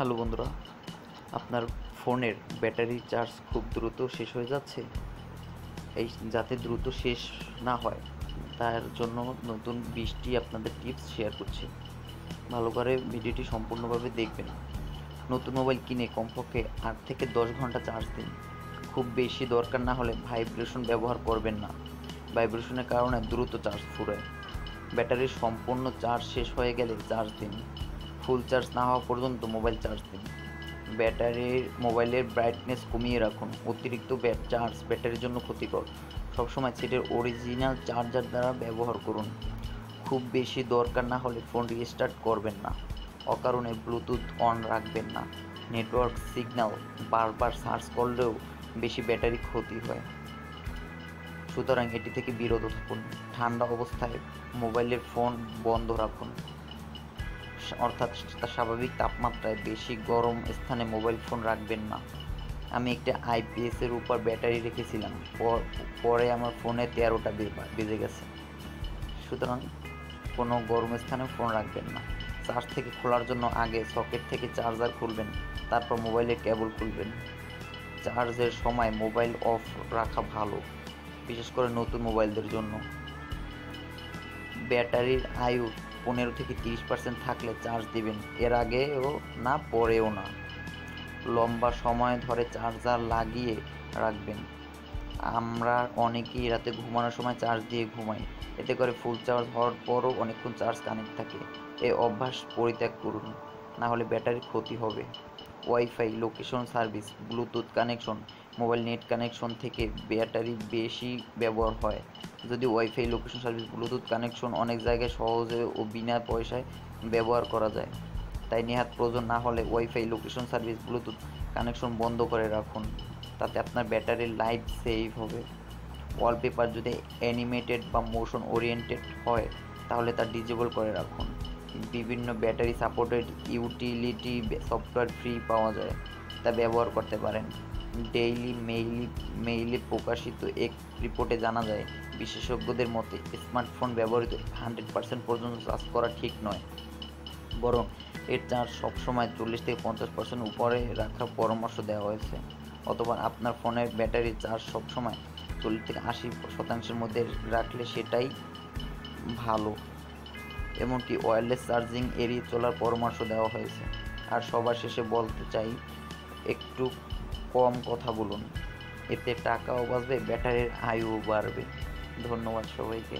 Hello বন্ধুরা, আপনার ফোনের ব্যাটারি চার্জ খুব দ্রুত শেষ হয়ে যাচ্ছে। যাতে দ্রুত শেষ না হয় তার জন্য নতুন 20টি আপনাদের টিপস শেয়ার করছি। ভালো করে ভিডিওটি সম্পূর্ণভাবে দেখবেন। নতুন মোবাইল কিনে কমপক্ষে 8 থেকে 10 ঘন্টা চার্জ দিন। খুব বেশি দরকার না হলে ভাইব্রেশন ব্যবহার করবেন না। ভাইব্রেশনের কারণে দ্রুত চার্জ ফুরায়। ব্যাটারির সম্পূর্ণ চার্জ শেষ হয়ে গেলে চার্জ দিন। ফুল চার্জ না হওয়া পর্যন্ত মোবাইল চার্জ দিন। মোবাইলের ব্রাইটনেস কমিয়ে রাখুন। অতিরিক্ত চার্জ ব্যাটারির জন্য ক্ষতিকর। সবসময় সেটের অরিজিনাল চার্জার দ্বারা ব্যবহার করুন। খুব বেশি দরকার না হলে ফোন রিস্টার্ট করবেন না। অকারণে ব্লুটুথ অন রাখবেন না। নেটওয়ার্ক সিগন্যাল বারবার সার্চ করলেও বেশি ব্যাটারি ক্ষতি হয়, সুতরাং এটি থেকে বিরত থাকুন। ঠান্ডা অবস্থায় মোবাইলের ফোন বন্ধ রাখুন, অর্থাৎ স্বাভাবিক তাপমাত্রায়। বেশি গরম স্থানে মোবাইল ফোন রাখবেন না। আমি একটা আইপিএসের উপর ব্যাটারি রেখেছিলাম, পরে আমার ফোনে 13টা বেজে গেছে। সুতরাং কোনো গরম স্থানে ফোন রাখবেন না। চার্জ থেকে খোলার জন্য আগে সকেট থেকে চার্জার খুলবেন, তারপর মোবাইলের কেবল খুলবেন। চার্জের সময় মোবাইল অফ রাখা ভালো, বিশেষ করে নতুন মোবাইলদের জন্য। ব্যাটারির আয়ু 15 থেকে 30% থাকলে চার্জ দিবেন, এর আগেও না পরেও না। লম্বা সময় ধরে চার্জার লাগিয়ে রাখবেন। আমরা অনেকেই রাতে ঘুমানোর সময় চার্জ দিয়ে ঘুমাই, এতে করে ফুল চার্জ হওয়ার পরও অনেকক্ষণ চার্জ কানেক্ট থাকে। এই অভ্যাস পরিত্যাগ করুন, না হলে ব্যাটারির ক্ষতি হবে। Wifi, location service, Bluetooth connection, mobile net connection থেকে ব্যাটারি বেশি ব্যবহার হয়। যদি wifi, location service, Bluetooth connection অনেক জায়গায় সহজে ও বিনা পয়সায় ব্যবহার করা যায়, তাই নেহাত প্রয়োজন না হলে wifi, location service, Bluetooth connection বন্ধ করে রাখুন। তাতে আপনার ব্যাটারির লাইফ সেভ হবে। ওয়ালপেপার যদি অ্যানিমেটেড বা মোশন ওরিয়েন্টেড হয় তাহলে তা ডিজেবল করে রাখুন। বিভিন্ন battery supported utility software free পাওয়া যায়, তা ব্যবহার করতে পারেন। ডেইলি মেইলে প্রকাশিত এক রিপোর্টে জানা যায়, বিশেষজ্ঞদের মতে স্মার্টফোন ব্যবহৃত 100% পর্যন্ত চার্জ করা ঠিক নয়, বরং এর চার্জ সবসময় 40 থেকে 50% উপরে রাখার পরামর্শ দেওয়া হয়েছে। অথবা আপনার ফোনের ব্যাটারির চার্জ সবসময় 40 থেকে 80% মধ্যে রাখলে সেটাই ভালো। এমনকি ওয়্যারলেস চার্জিং এড়িয়ে চলার পরামর্শ দেওয়া হয়েছে। আর সবার শেষে বলতে চাই, একটু কম কথা বলুন, এতে টাকাও বাঁচবে, ব্যাটারির আয়ুও বাড়বে। ধন্যবাদ সবাইকে।